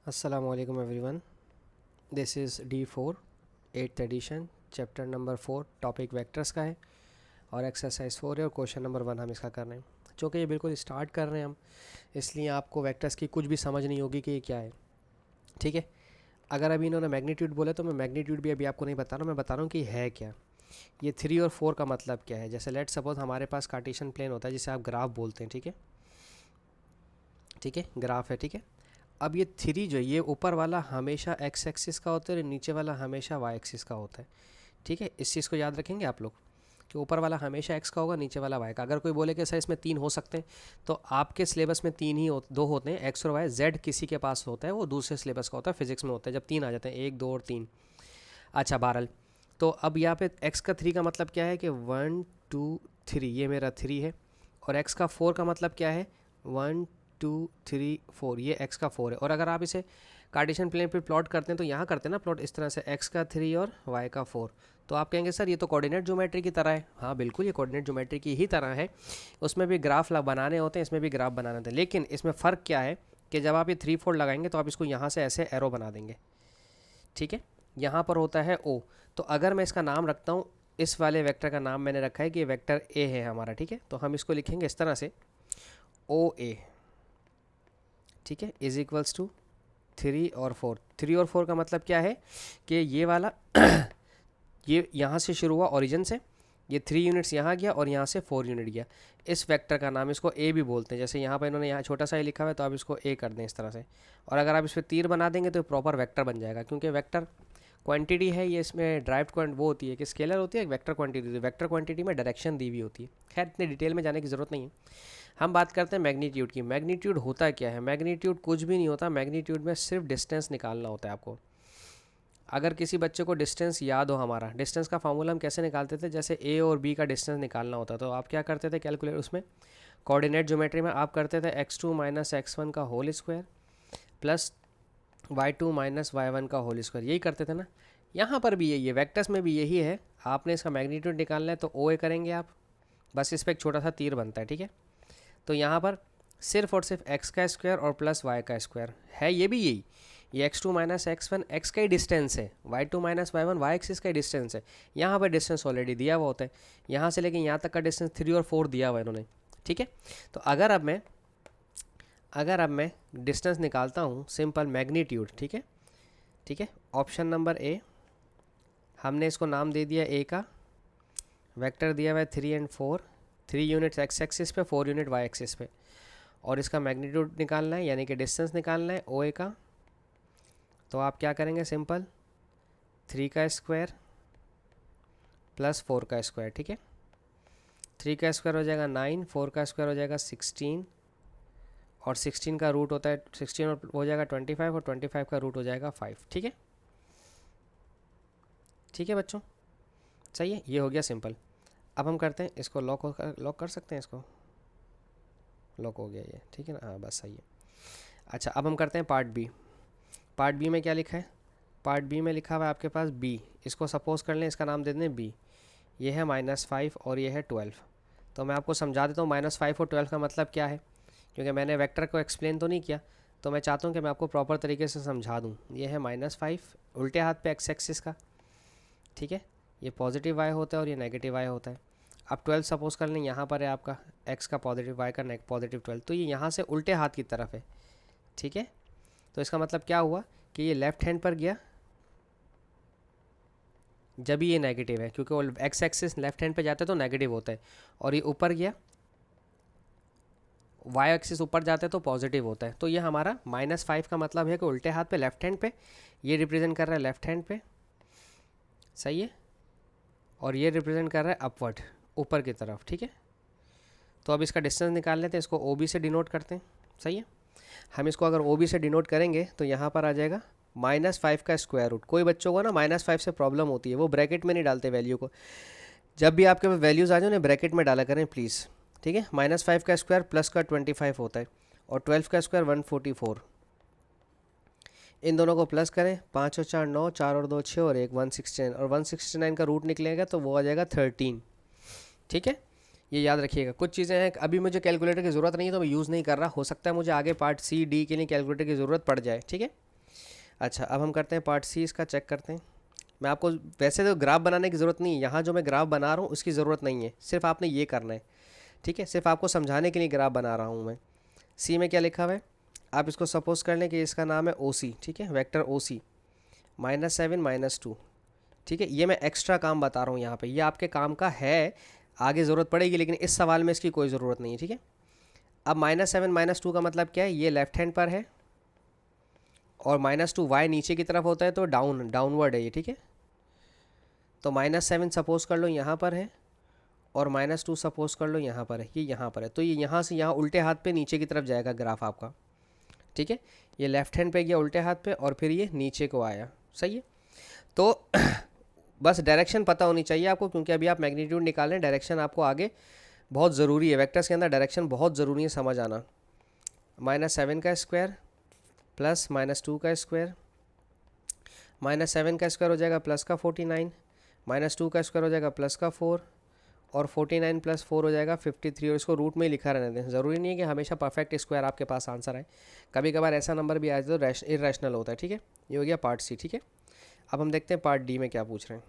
Assalamualaikum everyone. This is D4 8th edition chapter number 4 topic vectors का है और exercise 4 है और क्वेश्चन नंबर 1 हम इसका कर रहे हैं। चूँकि ये बिल्कुल स्टार्ट कर रहे हैं हम, इसलिए आपको वेक्टर्स की कुछ भी समझ नहीं होगी कि ये क्या है। ठीक है, अगर अभी इन्होंने मैग्नीट्यूड बोला तो मैं मैग्नीट्यूड भी अभी आपको नहीं बता रहा हूँ, मैं बता रहा हूँ कि है क्या। ये 3 और 4 का मतलब क्या है। जैसे लेट सपोज हमारे पास कार्टेशियन प्लेन होता है जिसे आप ग्राफ बोलते हैं। ठीक है, ग्राफ है। ठीक है, अब ये 3 जो है ये ऊपर वाला हमेशा एक्स एक्सिस का होता है और नीचे वाला हमेशा वाई एक्सिस का होता है। ठीक है, इस चीज़ को याद रखेंगे आप लोग कि ऊपर वाला हमेशा एक्स का होगा, नीचे वाला वाई का। अगर कोई बोले कि सर इसमें 3 हो सकते हैं, तो आपके सिलेबस में 3 ही दो होते हैं, एक्स और वाई। जेड किसी के पास होता है, वो दूसरे सिलेबस का होता है, फिजिक्स में होता है जब 3 आ जाते हैं, 1 2 और 3। अच्छा बहरहाल, तो अब यहाँ पे एक्स का 3 का मतलब क्या है कि 1 2 3, ये मेरा 3 है। और एक्स का 4 का मतलब क्या है, 1 2 3 4, ये एक्स का 4 है। और अगर आप इसे कार्टेशियन प्लेन पे प्लॉट करते हैं तो यहाँ करते हैं ना प्लॉट इस तरह से, एक्स का 3 और वाई का 4, तो आप कहेंगे सर ये तो कोऑर्डिनेट ज्योमेट्री की तरह है। हाँ बिल्कुल, ये कोऑर्डिनेट ज्योमेट्री की ही तरह है। उसमें भी ग्राफ बनाने होते हैं, इसमें भी ग्राफ बनाने होते हैं, लेकिन इसमें फ़र्क क्या है कि जब आप ये 3 4 लगाएंगे तो आप इसको यहाँ से ऐसे एरो बना देंगे। ठीक है, यहाँ पर होता है ओ। तो अगर मैं इसका नाम रखता हूँ, इस वाले वेक्टर का नाम मैंने रखा है कि ये वेक्टर ए है हमारा। ठीक है, तो हम इसको लिखेंगे इस तरह से, ओ ए। ठीक है, इज इक्वल्स टू 3 और 4। 3 और 4 का मतलब क्या है कि ये वाला ये यहाँ से शुरू हुआ ओरिजिन से, ये 3 यूनिट्स यहाँ गया और यहाँ से 4 यूनिट गया। इस वेक्टर का नाम, इसको ए भी बोलते हैं। जैसे यहाँ पर इन्होंने यहाँ छोटा सा ही लिखा हुआ है, तो आप इसको ए कर दें इस तरह से। और अगर आप इस पर तीर बना देंगे तो प्रॉपर वेक्टर बन जाएगा, क्योंकि वेक्टर क्वांटिटी है ये। इसमें ड्राइव्ड क्वांट वो होती है कि स्केलर होती है, एक वेक्टर क्वांटिटी होती है। वेक्टर क्वांटिटी में डायरेक्शन दी हुई होती है। खैर इतने डिटेल में जाने की ज़रूरत नहीं है, हम बात करते हैं मैग्नीट्यूड की। मैग्नीट्यूड होता क्या है? मैग्नीट्यूड कुछ भी नहीं होता। मैग्नीट्यूड में सिर्फ डिस्टेंस निकालना होता है आपको। अगर किसी बच्चे को डिस्टेंस याद हो, हमारा डिस्टेंस का फार्मूला हम कैसे निकालते थे, जैसे ए और बी का डिस्टेंस निकालना होता, तो आप क्या करते थे कैलकुलेट, उसमें कोऑर्डिनेट ज्योमेट्री में आप करते थे x2 माइनस x1 का whole square plus y2 minus y1 का होल स्क्वायर, यही करते थे ना। यहाँ पर भी यही है, वेक्टर्स में भी यही है। आपने इसका मैग्नीट्यूड निकालना है तो ओ ए करेंगे आप, बस इस पर एक छोटा सा तीर बनता है। ठीक है, तो यहाँ पर सिर्फ और सिर्फ एक्स का स्क्वायर और प्लस वाई का स्क्वायर है, ये भी यही। ये x two minus x one x का ही डिस्टेंस है, y two minus y one y axis का ही डिस्टेंस है। यहाँ पर डिस्टेंस ऑलरेडी दिया हुआ होता है, यहाँ से लेकिन यहाँ तक का डिस्टेंस 3 और 4 दिया हुआ है इन्होंने। ठीक है, तो अगर अब मैं डिस्टेंस निकालता हूँ, सिंपल मैग्नीट्यूड। ठीक है, ठीक है, ऑप्शन नंबर ए, हमने इसको नाम दे दिया ए का, वेक्टर दिया हुआ है 3 एंड 4, 3 यूनिट्स एक्स एक्सिस पे, 4 यूनिट वाई एक्सिस पे, और इसका मैग्नीट्यूड निकालना है यानी कि डिस्टेंस निकालना है ओ ए का। तो आप क्या करेंगे, सिंपल 3 का स्क्वायर प्लस 4 का स्क्वायर। ठीक है, 3 का स्क्वायर हो जाएगा 9, 4 का स्क्वायर हो जाएगा 16, और 16 का रूट होता है 16 और हो जाएगा 25, और 25 का रूट हो जाएगा 5। ठीक है, ठीक है बच्चों, सही है, ये हो गया सिंपल। अब हम करते हैं इसको लॉक कर सकते हैं, इसको लॉक हो गया ये। ठीक है ना, हाँ बस सही है। अच्छा, अब हम करते हैं पार्ट बी। पार्ट बी में क्या लिखा है? पार्ट बी में लिखा हुआ है आपके पास बी, इसको सपोज कर लें, इसका नाम दे दें बी। ये है -5 और ये है 12। तो मैं आपको समझा देता हूँ -5 और 12 का मतलब क्या है, क्योंकि मैंने वेक्टर को एक्सप्लेन तो नहीं किया, तो मैं चाहता हूँ कि मैं आपको प्रॉपर तरीके से समझा दूँ। ये है -5 उल्टे हाथ पे एक्स एक्सिस का। ठीक है, ये पॉजिटिव वाई होता है और ये नेगेटिव वाई होता है। अब 12 सपोज कर लें, यहाँ पर है आपका एक्स का पॉजिटिव, वाई का पॉजिटिव 12, तो ये यहाँ से उल्टे हाथ की तरफ है। ठीक है, तो इसका मतलब क्या हुआ कि ये लेफ्ट हैंड पर गया जब ये नेगेटिव है, क्योंकि वो एक्स एक्सिस लेफ्ट हैंड पे जाता है तो नेगेटिव होता है, और ये ऊपर गया वाई एक्सिस ऊपर जाता है तो पॉजिटिव होता है। तो ये हमारा -5 का मतलब है कि उल्टे हाथ पे लेफ्ट हैंड पे, ये रिप्रेजेंट कर रहा है लेफ्ट हैंड पे, सही है, और ये रिप्रेजेंट कर रहा है अपवर्ड, ऊपर की तरफ। ठीक है, तो अब इसका डिस्टेंस निकाल लेते हैं, इसको ओ बी से डिनोट करते हैं। सही है, हम इसको अगर ओ बी से डिनोट करेंगे तो यहाँ पर आ जाएगा -5 का स्क्वायर रूट। कोई बच्चों को ना -5 से प्रॉब्लम होती है, वो ब्रैकेट में नहीं डालते वैल्यू को। जब भी आपके पास वैल्यूज़ आ जाए उन्हें ब्रैकेट में डाला करें प्लीज़। ठीक है, -5 का स्क्वायर प्लस का 25 होता है, और 12 का स्क्वायर 144। इन दोनों को प्लस करें, 5 और 4 9, 4 और 2 6 और 1 169, और 169 का रूट निकलेगा तो वो आ जाएगा 13। ठीक है, ये याद रखिएगा। कुछ चीज़ें हैं अभी मुझे कैलकुलेटर की ज़रूरत नहीं है तो मैं यूज़ नहीं कर रहा, हो सकता है मुझे आगे पार्ट सी डी के लिए कैलकुलेटर की ज़रूरत पड़ जाए। ठीक है, अच्छा, अब हम करते हैं पार्ट सी, इसका चेक करते हैं। मैं आपको वैसे तो ग्राफ बनाने की ज़रूरत नहीं है, यहाँ जो मैं ग्राफ बना रहा हूँ उसकी ज़रूरत नहीं है, सिर्फ आपने ये करना है। ठीक है, सिर्फ आपको समझाने के लिए ग्राफ बना रहा हूँ मैं। सी में क्या लिखा हुआ है, आप इसको सपोज कर लें कि इसका नाम है ओ सी। ठीक है, वेक्टर ओ सी -7 -2। ठीक है, ये मैं एक्स्ट्रा काम बता रहा हूँ यहाँ पे, ये आपके काम का है, आगे ज़रूरत पड़ेगी, लेकिन इस सवाल में इसकी कोई ज़रूरत नहीं है। ठीक है, अब -7 -2 का मतलब क्या है, ये लेफ्ट हैंड पर है और -2 वाई नीचे की तरफ होता है तो डाउनवर्ड है ये। ठीक है, तो -7 सपोज कर लो यहाँ पर है और -2 सपोज कर लो यहाँ पर है, ये यहाँ पर है, तो ये यहाँ से यहाँ उल्टे हाथ पे नीचे की तरफ जाएगा ग्राफ आपका। ठीक है, ये लेफ्ट हैंड पे गया उल्टे हाथ पे और फिर ये नीचे को आया। सही है, तो बस डायरेक्शन पता होनी चाहिए आपको, क्योंकि अभी आप मैग्नीट्यूड निकालें, डायरेक्शन आपको आगे बहुत ज़रूरी है, वेक्टर्स के अंदर डायरेक्शन बहुत ज़रूरी है, समझ आना। -7 का स्क्वायर प्लस -2 का स्क्वायर, -7 का स्क्वायर हो जाएगा प्लस का 49, -2 का स्क्वायर हो जाएगा प्लस का 4 और 49 + 4 हो जाएगा 53। और इसको रूट में ही लिखा रहने दें, ज़रूरी नहीं है कि हमेशा परफेक्ट स्क्वायर आपके पास आंसर आए, कभी कभार ऐसा नंबर भी आ जाए तो इरेशनल होता है। ठीक है, ये हो गया पार्ट सी। ठीक है, अब हम देखते हैं पार्ट डी में क्या पूछ रहे हैं।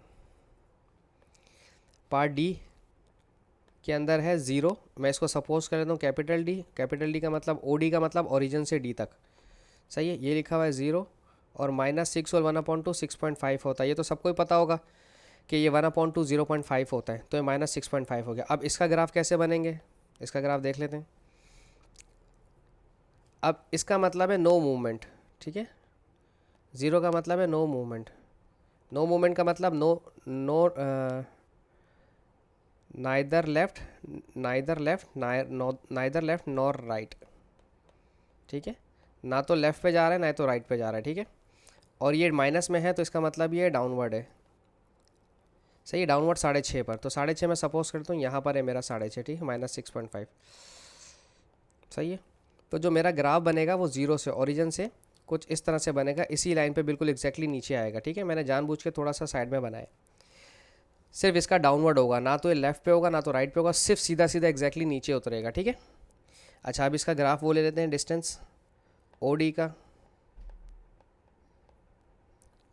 पार्ट डी के अंदर है 0, मैं इसको सपोज कर लेता हूँ कैपिटल डी। कैपिटल डी का मतलब ओ डी का मतलब ओरिजिन से डी तक। सही है, ये लिखा हुआ है 0 और -6 और 1/2 6.5 होता है, ये तो सबको ही पता होगा कि ये 1/2 0.5 होता है, तो ये -6.5 हो गया। अब इसका ग्राफ कैसे बनेंगे, इसका ग्राफ देख लेते हैं। अब इसका मतलब है नो मूवमेंट। ठीक है, 0 का मतलब है नो मूवमेंट। नो मूवमेंट का मतलब नाइदर लेफ्ट नॉर राइट। ठीक है, ना तो लेफ़्ट पे जा रहा है ना तो राइट पे जा रहा है। ठीक है, और ये माइनस में है तो इसका मतलब ये डाउनवर्ड है। सही है, डाउनवर्ड 6.5 पर, तो 6.5 मैं सपोज करता हूँ यहाँ पर है मेरा 6.5। ठीक है, -6.5। सही है, तो जो मेरा ग्राफ बनेगा वो 0 से ओरिजिन से कुछ इस तरह से बनेगा, इसी लाइन पे बिल्कुल एग्जैक्टली नीचे आएगा। ठीक है, मैंने जानबूझ के थोड़ा सा साइड में बनाया, सिर्फ इसका डाउनवर्ड होगा, ना तो ये लेफ्ट पे होगा ना तो राइट पे होगा, सिर्फ सीधा सीधा एग्जैक्टली नीचे उतरेगा। ठीक है, अच्छा अब इसका ग्राफ वो ले लेते हैं, डिस्टेंस ओ डी का।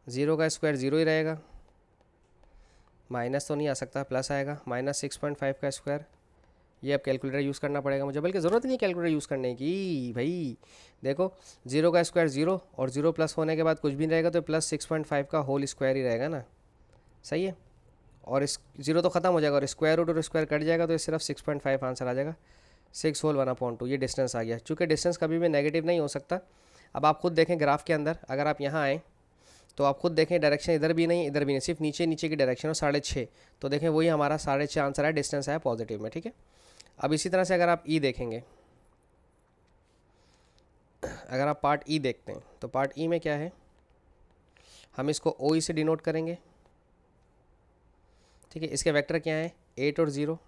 0 का स्क्वायर 0 ही रहेगा, माइनस तो नहीं आ सकता, प्लस आएगा। -6.5 का स्क्वायर, ये अब कैलकुलेटर यूज़ करना पड़ेगा मुझे, बल्कि ज़रूरत नहीं है कैलकुलेटर यूज़ करने की भाई। देखो 0 का स्क्वायर 0 और 0 प्लस होने के बाद कुछ भी नहीं रहेगा, तो +6.5 का होल स्क्वायर ही रहेगा ना। सही है, और इस 0 तो ख़त्म हो जाएगा और स्क्वायर रूट और स्क्वायर कट जाएगा, तो ये सिर्फ 6.5 आंसर आ जाएगा। 6 होल 1/2, ये डिस्टेंस आ गया। चूँकि डिस्टेंस कभी भी नेगेटिव नहीं हो सकता। अब आप खुद देखें ग्राफ के अंदर, अगर आप यहाँ आएँ तो आप खुद देखें, डायरेक्शन इधर भी नहीं इधर भी नहीं, सिर्फ नीचे नीचे की डायरेक्शन और 6.5, तो देखें वही हमारा 6.5 आंसर है, डिस्टेंस है पॉजिटिव में। ठीक है, अब इसी तरह से अगर आप ई देखेंगे, अगर आप पार्ट ई देखते हैं तो पार्ट ई में क्या है, हम इसको ओ ई से डिनोट करेंगे। ठीक है, इसके वेक्टर क्या है, 8 और 0।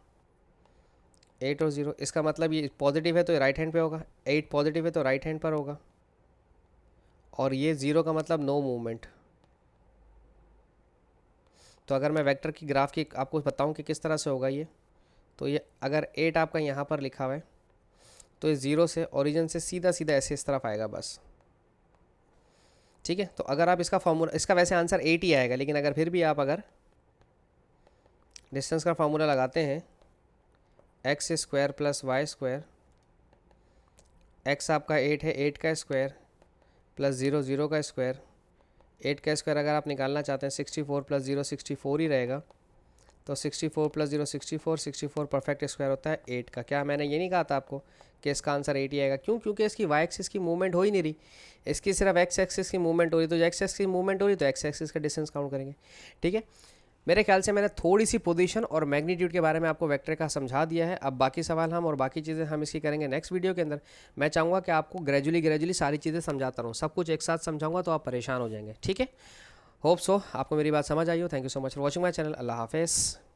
8 और 0, इसका मतलब ये पॉजिटिव है तो ये राइट हैंड पे होगा, 8 पॉजिटिव है तो राइट हैंड पर होगा, और ये 0 का मतलब नो मूवमेंट। तो अगर मैं वेक्टर की ग्राफ की आपको बताऊं कि किस तरह से होगा ये, तो ये अगर 8 आपका यहाँ पर लिखा हुआ है तो ये 0 से ओरिजिन से सीधा सीधा ऐसे इस तरफ आएगा बस। ठीक है, तो अगर आप इसका फॉर्मूला, इसका वैसे आंसर 8 ही आएगा, लेकिन अगर फिर भी आप अगर डिस्टेंस का फार्मूला लगाते हैं, x² + y², x आपका 8 है, 8 का स्क्वायर प्लस 0 0 का स्क्वायर, 8 का स्क्वायर अगर आप निकालना चाहते हैं 64 + 0 64 ही रहेगा, तो 64 + 0 64, 64 परफेक्ट स्क्वायर होता है 8 का। क्या मैंने ये नहीं कहा था आपको कि इसका आंसर 8 ही आएगा? क्यों? क्योंकि इसकी वाई एक्सिस की मूवमेंट हो ही नहीं रही, इसकी सिर्फ एक्स एक्सिस की मूवमेंट हो रही, तो एक्स एक्सिस की मूवमेंट हो रही तो एक्स एक्सिस का डिस्टेंस काउंट करेंगे। ठीक है, मेरे ख्याल से मैंने थोड़ी सी पोजीशन और मैग्नीट्यूड के बारे में आपको वेक्टर का समझा दिया है। अब बाकी सवाल हम और बाकी चीज़ें हम इसकी करेंगे नेक्स्ट वीडियो के अंदर। मैं चाहूँगा कि आपको ग्रेजुअली सारी चीज़ें समझाता रहूँ, सब कुछ एक साथ समझाऊंगा तो आप परेशान हो जाएंगे। ठीक है, होप सो आपको मेरी बात समझ आई हो। Thank you so much for watching my channel. अल्लाह हाफिज़।